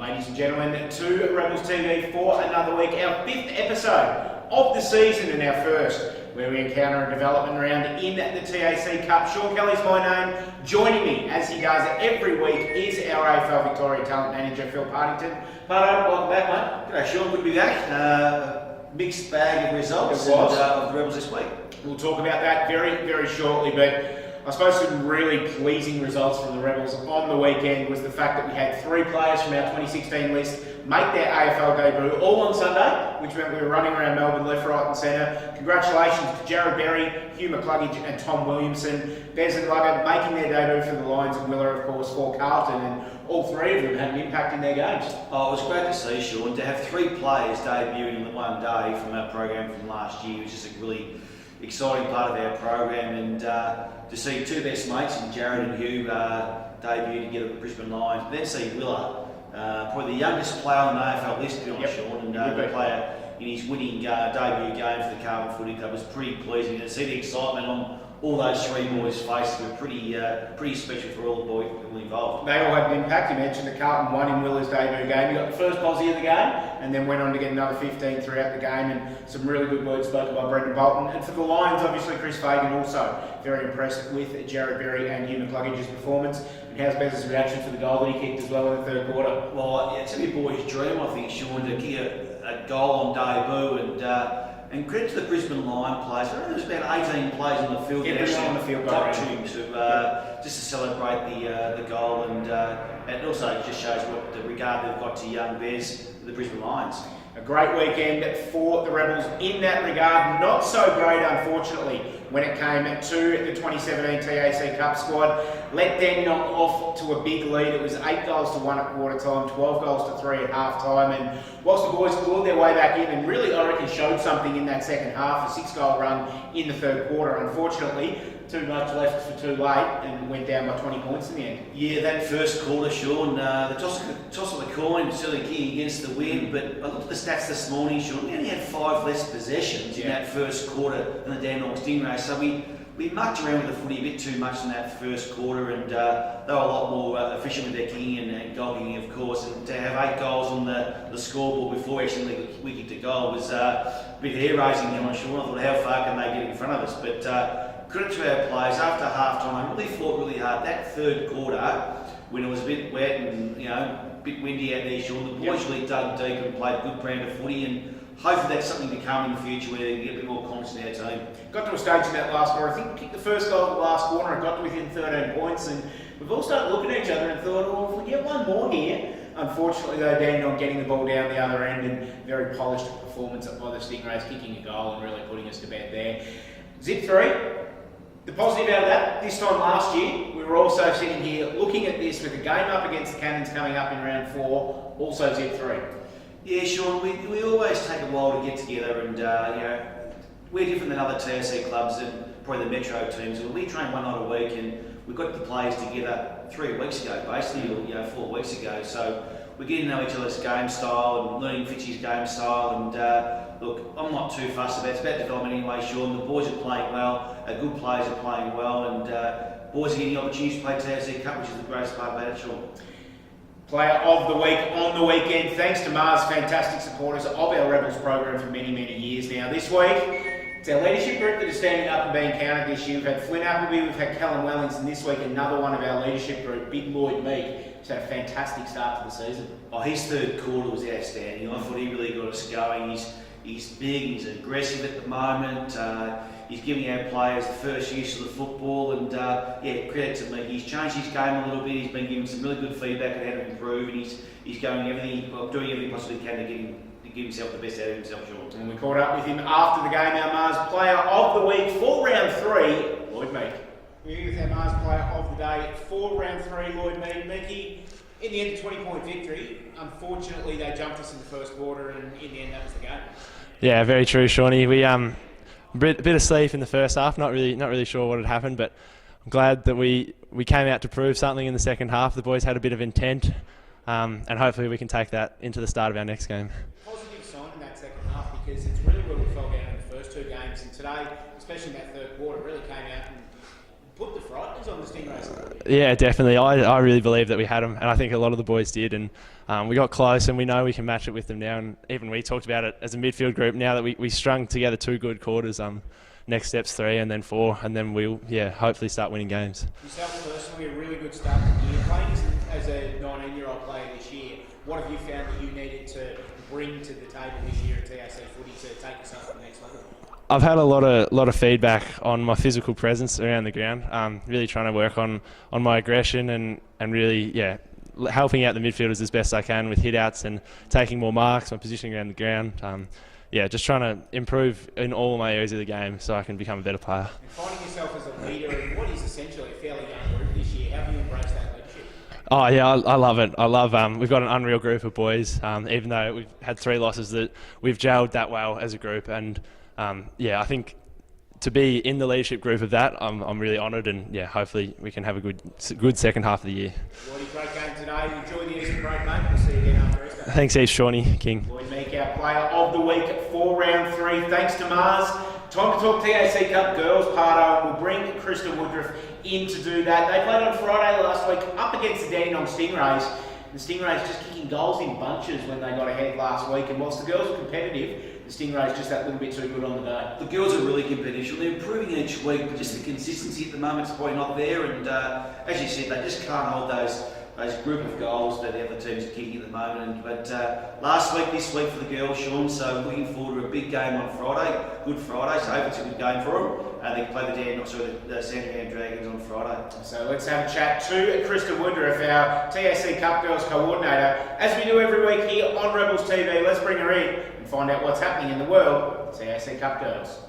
Ladies and gentlemen, to Rebels TV for another week, our 5th episode of the season and our first, where we encounter a development round in the TAC Cup. Shaun Kelly's my name. Joining me, as he does every week, is our AFL Victoria Talent Manager, Phil Partington. Pardo, welcome back, mate. G'day, Shaun. Good to be back. Mixed bag of results of the Rebels this week. We'll talk about that very, very shortly, but I suppose some really pleasing results from the Rebels on the weekend was the fact that we had 3 players from our 2016 list make their AFL debut all on Sunday, which meant we were running around Melbourne left, right and centre. Congratulations to Jared Berry, Hugh McCluggage and Tom Williamson. Bez and Lugger making their debut for the Lions, and Miller, of course, for Carlton, and all 3 of them had an impact in their games. Oh, it was great to see, Shaun, to have 3 players debuting in one day from our program from last year, which is a really exciting part of our program, and to see 2 best mates in Jared and Hugh debut together with the Brisbane Lions, then see Willa, probably the youngest player on the AFL list, to be honest, Shaun, and the player in his winning debut game for the Carlton Footy Club was pretty pleasing. To see the excitement on all those 3 boys' faces were pretty special for all the boys involved. They all had an impact. You mentioned that Carlton won in Willa's debut game. He got the first posse of the game and then went on to get another 15 throughout the game, and some really good words spoken by Brendan Bolton. And for the Lions, obviously Chris Fagan also very impressed with Jared Berry and Hugh McCluggage's performance. And how's Bez's reaction for the goal that he kicked as well in the third quarter? Well, yeah, it's every boy's dream, I think, Shaun, to kick a goal on debut, and credit to the Brisbane Lion players. I think there's about 18 players on the field. Everyone on the field got to just to celebrate the goal, and it also just shows what the regard they've got to young Bez, the Brisbane Lions. A great weekend for the Rebels in that regard. Not so great, unfortunately, when it came to the 2017 TAC Cup squad. Let Dandenong off to a big lead. It was 8 goals to 1 at quarter time, 12 goals to 3 at half time. And whilst the boys clawed their way back in and really, I reckon, showed something in that second half, a 6-goal run in the third quarter, unfortunately, too much left for too late and went down by 20 points in the end. Yeah, that first quarter, Shaun, the toss of the coin, certainly kicking against the wind, but I looked at the stats this morning, Shaun, we only had 5 less possessions in that first quarter than the Dandenong Stingrays, so we mucked around with the footy a bit too much in that first quarter, and they were a lot more efficient with their kicking and goal kicking, of course, and to have 8 goals on the scoreboard before actually we kicked a goal was a bit hair-raising, Shaun. I thought, how far can they get in front of us? But credit to our players, after half-time, I really fought really hard. That third quarter, when it was a bit wet and a bit windy out there, Shaun, the boys really dug deep and played good brand of footy, and hopefully that's something to come in the future where they get a bit more confidence in our team. Got to a stage in that last quarter, I think we kicked the first goal of the last quarter and got to within 13 points, and we've all started looking at each other and thought, well, if we get one more here. Unfortunately, though, Dandenong getting the ball down the other end, and very polished performance by the Stingrays, kicking a goal and really putting us to bed there. Zip 3. The positive out of that, this time last year, we were also sitting here looking at this with a game up against the Cannons coming up in round 4, also Zip 3. Yeah, Shaun, we always take a while to get together, and we're different than other TAC clubs and probably the Metro teams. We train one night a week, and we got the players together 3 weeks ago, basically, or 4 weeks ago. So we're getting to know each other's game style and learning Fitzy's game style, and look, I'm not too fussed about it. It's about development anyway, Shaun. The boys are playing well, our good players are playing well, and boys are getting opportunities to play TAC Cup, which is the greatest part about it, Shaun. Player of the week on the weekend, thanks to Mars, fantastic supporters of our Rebels program for many, many years now. This week, it's our leadership group that is standing up and being counted this year. We've had Flynn Appleby, we've had Callum Wellings, and this week another one of our leadership group, big Lloyd Meek. He's had a fantastic start to the season. Oh, his third quarter was outstanding. I thought he really got us going. He's big, he's aggressive at the moment. He's giving our players the first use of the football, and credit to Meek. He's changed his game a little bit. He's been giving some really good feedback on how to improve, and he's doing everything he possibly can to give himself the best out of himself, Shaun. And we caught up with him after the game. Our Mars player of the week for round 3, Lloyd Meek. We're here with our Mars player of the day for round 3, Lloyd Meek. Meekie, in the end, a 20-point victory. Unfortunately, they jumped us in the first quarter, and in the end, that was the game. Yeah, very true, Shawnee. We a bit of sleep in the first half. Not really sure what had happened, but I'm glad that we came out to prove something in the second half. The boys had a bit of intent, and hopefully we can take that into the start of our next game. Positive sign in that second half, because it's really where we fell down in the first 2 games, and today, especially in that third quarter, really came out and put the frighteners on the Stingrays. Yeah, definitely. I really believe that we had them, and I think a lot of the boys did, and we got close, and we know we can match it with them now, and even we talked about it as a midfield group now that we strung together 2 good quarters. Next step's 3 and then 4, and then we'll hopefully start winning games. Yourself personally, a really good start to the year. Playing as a 19-year-old player this year, what have you found that you needed to bring to the table this year at TAC Footy to take yourself to the next level? I've had a lot of feedback on my physical presence around the ground. Really trying to work on my aggression and really helping out the midfielders as best I can with hit-outs and taking more marks, my positioning around the ground. Just trying to improve in all my areas of the game so I can become a better player. And finding yourself as a leader in what is essentially a fairly young group this year, how have you embraced that leadership? Oh yeah, I love it. I love. We've got an unreal group of boys. Even though we've had 3 losses, that we've gelled that well as a group, and I think to be in the leadership group of that, I'm really honoured, and hopefully we can have a good second half of the year. Lloyd, great game today. Enjoy the Easter break, mate. We'll see you again after Easter. Thanks, Shawnee King. Lloyd Meek, our player of the week for round 3. Thanks to Mars. Time to talk TAC Cup Girls, Pardo. We'll bring Krista Woodroffe in to do that. They played on Friday last week up against the Dandenong Stingrays. The Stingrays just kicking goals in bunches when they got ahead last week, and whilst the girls were competitive, the Stingrays just that little bit too good on the day. The girls are really competitive. They're improving each week, but just the consistency at the moment is probably not there. And as you said, they just can't hold those group of goals that the other teams are kicking at the moment. But last week, this week for the girls, Shaun, so looking forward to a big game on Friday, Good Friday, so I hope it's a good game for them. They play the Sandringham Dragons on Friday. So let's have a chat to Krista Woodroffe, our TAC Cup Girls coordinator. As we do every week here on Rebels TV, let's bring her in and find out what's happening in the world of TAC Cup Girls.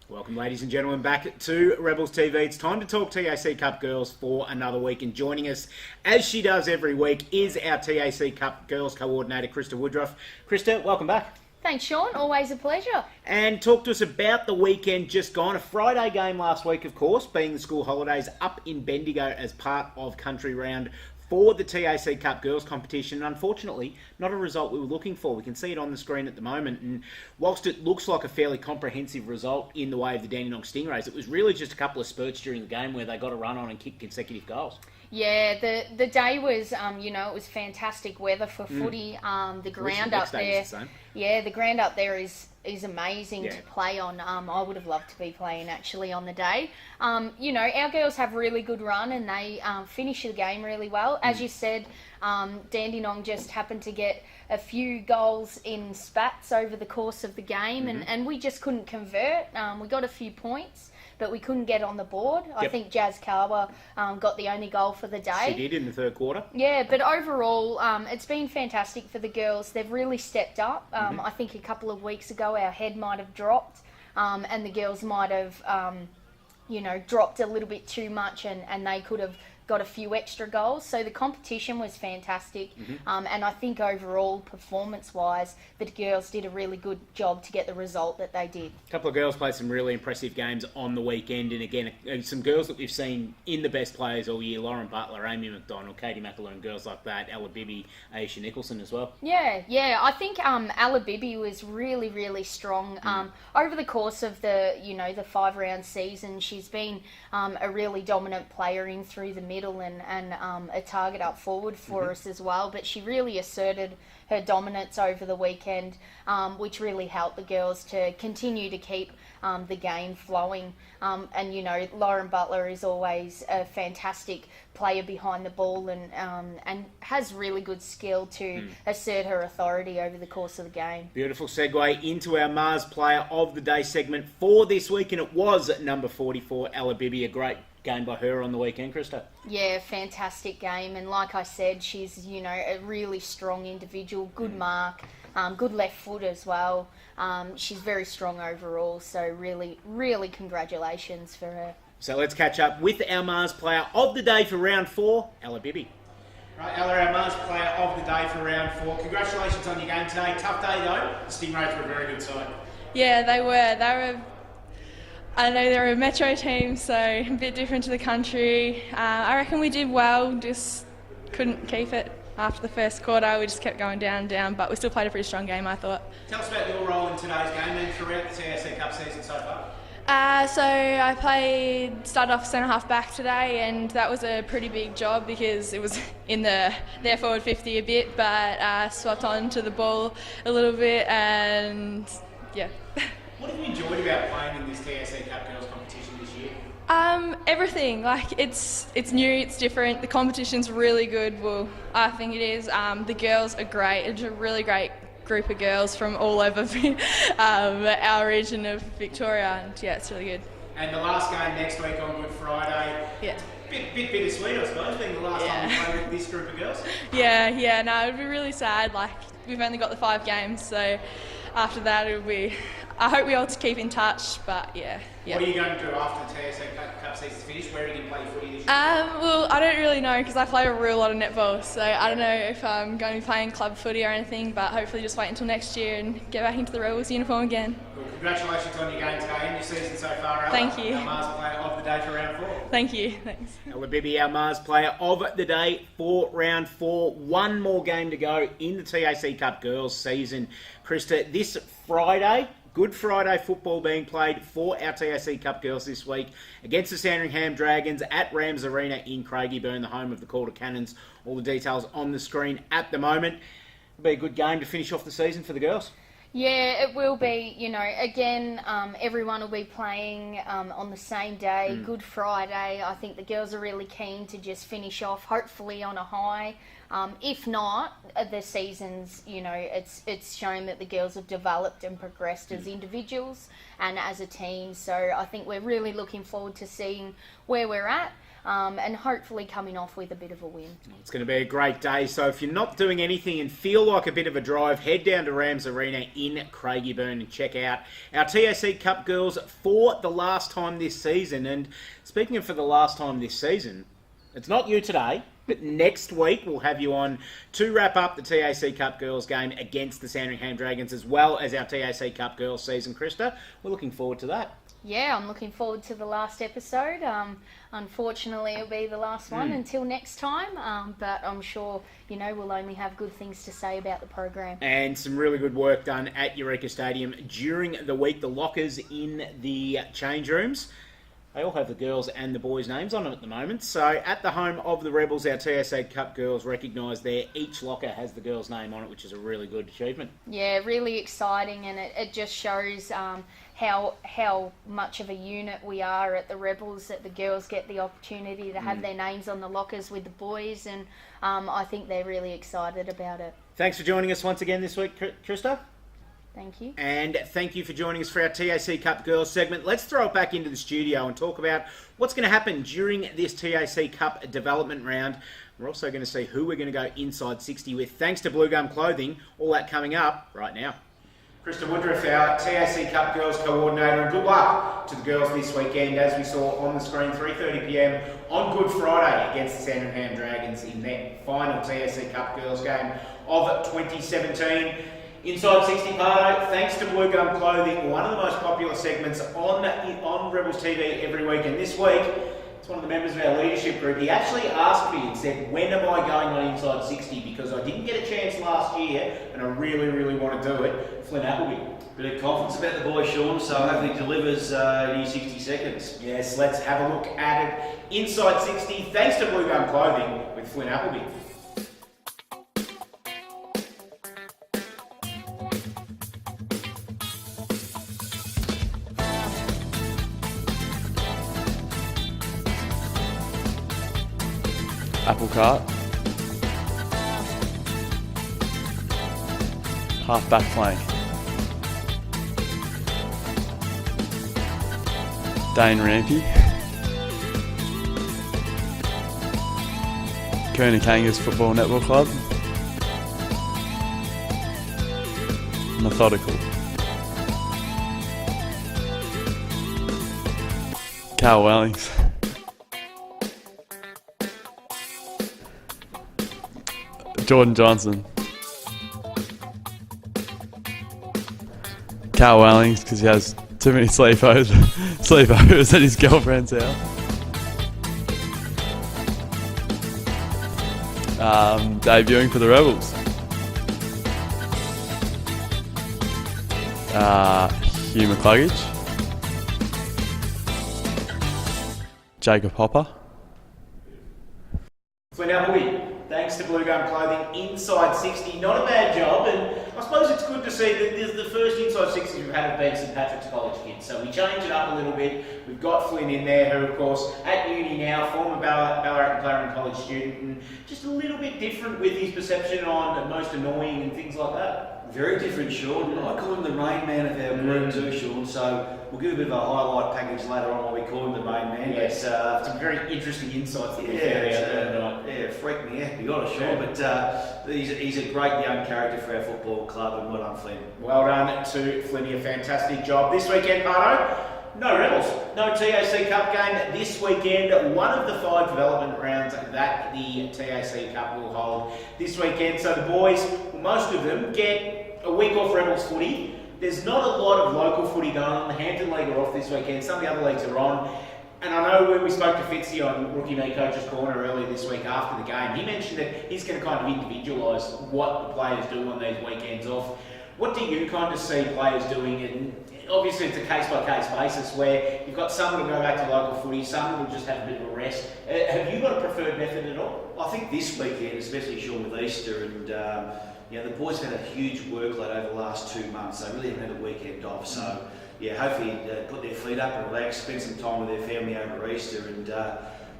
Welcome, ladies and gentlemen, back to Rebels TV. It's time to talk TAC Cup Girls for another week, and joining us, as she does every week, is our TAC Cup Girls coordinator, Krista Woodroffe. Krista, welcome back. Thanks, Shaun. Always a pleasure. And talk to us about the weekend just gone. A Friday game last week, of course, being the school holidays up in Bendigo as part of Country Round for the TAC Cup Girls competition. Unfortunately, not a result we were looking for. We can see it on the screen at the moment, and whilst it looks like a fairly comprehensive result in the way of the Dandenong Stingrays, it was really just a couple of spurts during the game where they got a run on and kicked consecutive goals. Yeah, the day was, it was fantastic weather for footy. The ground up there, the ground up there is amazing to play on. I would have loved to be playing actually on the day. Our girls have really good run and they finish the game really well. As you said, Dandenong just happened to get a few goals in spats over the course of the game, and we just couldn't convert. We got a few points, but we couldn't get on the board. I think Jazz Carver got the only goal for the day. She did in the third quarter. Yeah, but overall, it's been fantastic for the girls. They've really stepped up. I think a couple of weeks ago our head might have dropped, and the girls might have, dropped a little bit too much, and they could have got a few extra goals. So the competition was fantastic, and I think overall, performance-wise, the girls did a really good job to get the result that they did. A couple of girls played some really impressive games on the weekend, and again, some girls that we've seen in the best players all year: Lauren Butler, Amy McDonald, Katie McAloon, girls like that, Ella Bibby, Aisha Nicholson as well. Yeah. I think Ella Bibby was really, really strong over the course of the 5-round season. She's been a really dominant player in through the middle and a target up forward for us as well. But she really asserted her dominance over the weekend, which really helped the girls to continue to keep the game flowing. And Lauren Butler is always a fantastic player behind the ball and has really good skill to assert her authority over the course of the game. Beautiful segue into our Mars Player of the Day segment for this week, and it was number 44, Ella Bibby. A great game by her on the weekend, Krista. Yeah, fantastic game, and like I said, she's a really strong individual, good mark, good left foot as well. She's very strong overall, so really, really congratulations for her. So let's catch up with our Mars Player of the Day for round 4, Ella Bibby. Right, Ella, our Mars Player of the Day for round 4. Congratulations on your game today. Tough day though. The Stingrays were a very good side. Yeah, they were. I know they're a metro team, so a bit different to the country. I reckon we did well, just couldn't keep it after the first quarter. We just kept going down, but we still played a pretty strong game, I thought. Tell us about your role in today's game and throughout the TAC Cup season so far. So I started off centre half back today, and that was a pretty big job because it was in their forward 50 a bit, but swapped on to the ball a little bit, and yeah. What have you enjoyed about playing in this TAC Cup Girls competition this year? Everything. Like it's new, it's different. The competition's really good. Well, I think it is. The girls are great. It's a really great group of girls from all over our region of Victoria, and yeah, it's really good. And the last game next week on Good Friday. Yeah. Bit bittersweet, I suppose, being the last time you played with this group of girls. Yeah. No, it'd be really sad. Like we've only got the 5 games, so after that it'll be. I hope we all keep in touch, but yeah. What are you going to do after the TAC Cup season's finished? Where are you going to play footy this year? Well, I don't really know because I play a real lot of netball, so I don't know if I'm going to be playing club footy or anything, but hopefully just wait until next year and get back into the Rebels uniform again. Well, congratulations on your game today and your season so far, Ella. Thank you. Our Mars player of the day for round 4. Thank you. Thanks. Ella Bibby, our Mars player of the day for round 4. One more game to go in the TAC Cup Girls season. Krista, this Friday, Good Friday football being played for our TAC Cup Girls this week against the Sandringham Dragons at Rams Arena in Craigieburn, the home of the Calder Cannons. All the details on the screen at the moment. It'll be a good game to finish off the season for the girls. Yeah, it will be. You know, again, everyone will be playing on the same day, Good Friday. I think the girls are really keen to just finish off, hopefully on a high. If not, the season's, you know, it's shown that the girls have developed and progressed as individuals and as a team. So I think we're really looking forward to seeing where we're at. And hopefully coming off with a bit of a win. It's going to be a great day. So if you're not doing anything and feel like a bit of a drive, head down to Rams Arena in Craigieburn and check out our TAC Cup Girls for the last time this season. And speaking of for the last time this season, it's not you today, but next week we'll have you on to wrap up the TAC Cup Girls game against the Sandringham Dragons as well as our TAC Cup Girls season. Krista, we're looking forward to that. Yeah, I'm looking forward to the last episode. Unfortunately, it'll be the last one until next time, but I'm sure, you know, we'll only have good things to say about the program. And some really good work done at Eureka Stadium during the week. The lockers in the change rooms, they all have the girls' and the boys' names on them at the moment. So at the home of the Rebels, our TAC Cup Girls recognised there. Each locker has the girl's name on it, which is a really good achievement. Yeah, really exciting, and it just shows how much of a unit we are at the Rebels, that the girls get the opportunity to have their names on the lockers with the boys, and I think they're really excited about it. Thanks for joining us once again this week, Krista. Thank you. And thank you for joining us for our TAC Cup Girls segment. Let's throw it back into the studio and talk about what's going to happen during this TAC Cup development round. We're also going to see who we're going to go inside 60 with, thanks to Bluegum Clothing. All that coming up right now. Krista Woodroffe, our TAC Cup Girls coordinator, and good luck to the girls this weekend, as we saw on the screen, 3:30 p.m. on Good Friday against the Sandringham Dragons in their final TAC Cup Girls game of 2017. Inside 60 Pardo, thanks to Bluegum Clothing, one of the most popular segments on Rebels TV every week. And this week, it's one of the members of our leadership group. He actually asked me and said, when am I going on Inside 60? Because I didn't get a chance last year, and I really, really want to do it. Flynn Appleby. Bit of confidence about the boy, Shaun, so hopefully he delivers in 60 seconds. Yes, let's have a look at it. Inside 60, thanks to Bluegum Clothing with Flynn Appleby. Apple cart. Half back flank. Dane Rampy. Koonakangas Football Netball Club. Methodical. Carl Wellings. Jordan Johnson. Carl Wellings, because he has too many sleepovers at his girlfriend's house. Debuting for the Rebels. Hugh McCluggage. Jacob Hopper. Flynn Appleby, thanks to Bluegum Clothing, inside 60, not a bad job, and I suppose it's good to see that the first inside 60s we've had have been St Patrick's College kids, so we changed it up a little bit. We've got Flynn in there, who of course at uni now, former Ballarat and Clarion College student, and just a little bit different with his perception on most annoying and things like that. Very different, Shaun. I call him the rain man of our group too, Shaun, so we'll give a bit of a highlight package later on why we call him the rain man. Yes, some very interesting insights that we found out there. Yeah, freaked me out, to be honest, Shaun, but he's a great young character for our football club, and well done, Flynn. Well done to Flynny, a fantastic job. This weekend, Pardo, no Rebels, no TAC Cup game this weekend. One of the 5 development rounds that the TAC Cup will hold this weekend. So the boys, most of them, get a week off Rebels footy. There's not a lot of local footy going on. The Hampton League are off this weekend. Some of the other leagues are on. And I know when we spoke to Fitzy on Rookie Me Coach's Corner earlier this week after the game, he mentioned that he's going to kind of individualise what the players do on these weekends off. What do you kind of see players doing? And obviously it's a case-by-case basis where you've got some that'll go back to local footy, some that'll just have a bit of a rest. Have you got a preferred method at all? I think this weekend, especially Shaun with Easter, and the boys have had a huge workload over the last 2 months. They really haven't had a weekend off, so hopefully put their feet up and relax, spend some time with their family over Easter, and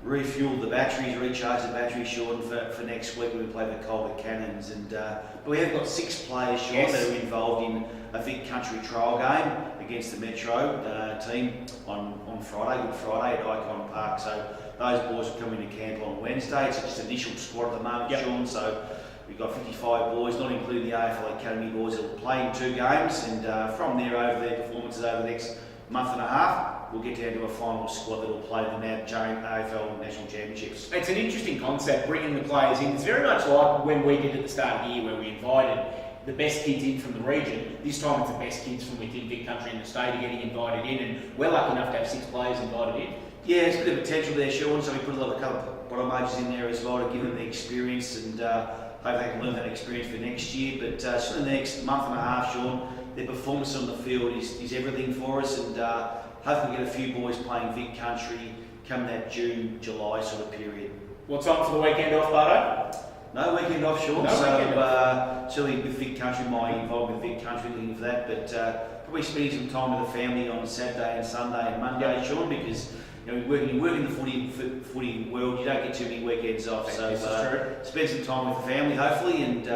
refuel the batteries, recharge the batteries, Shaun, for next week when we play the Colbert Cannons. And but we have got 6 players, Shaun, that are involved in a Vic Country trial game against the Metro team on Friday, Good Friday at Icon Park. So those boys will come into camp on Wednesday. It's just initial squad at the moment, Shaun. So we've got 55 boys, not including the AFL Academy boys, that will play in 2 games, and from there, over their performances over the next month and a half, we'll get down to a final squad that will play in the AFL National Championships. It's an interesting concept, bringing the players in. It's very much like when we did at the start of the year, where we invited the best kids in from the region. This time it's the best kids from within Vic Country and the state are getting invited in, and we're lucky enough to have 6 players invited in. Yeah, it's a bit of potential there, Shaun, so we put a lot of bottom ages in there as well to give them the experience, and hope they can learn that experience for next year. But in the next month and a half, Shaun, their performance on the field is everything for us, and hopefully get a few boys playing Vic Country come that June, July sort of period. What's on for the weekend off, Bardo? No weekend off, Shaun. Certainly with Vic Country, my involvement with Vic Country, looking for that, but probably spending some time with the family on Saturday and Sunday and Monday, Shaun, because you work in the footy world, you don't get too many weekends off. So spend some time with the family, hopefully, and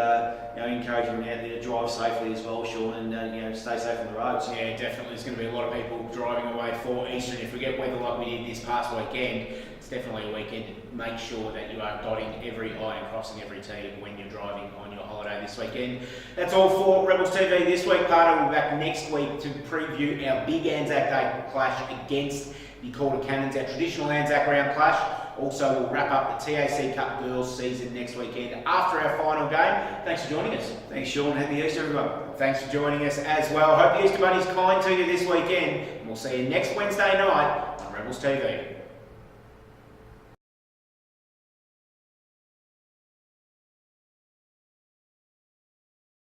encourage them out there to drive safely as well, Shaun, and stay safe on the roads. Yeah, definitely. There's going to be a lot of people driving away for Easter, and if we get weather like we did this past weekend, it's definitely a weekend to make sure that you are dotting every I and crossing every T when you're driving on your holiday this weekend. That's all for Rebels TV this week. Pardo will be back next week to preview our big Anzac Day clash against the Calder Cannons, our traditional Anzac round clash. Also, we'll wrap up the TAC Cup Girls season next weekend after our final game. Thanks for joining us. Thanks, Shaun. Happy Easter, everyone. Thanks for joining us as well. Hope the Easter Bunny's kind to you this weekend, and we'll see you next Wednesday night on Rebels TV.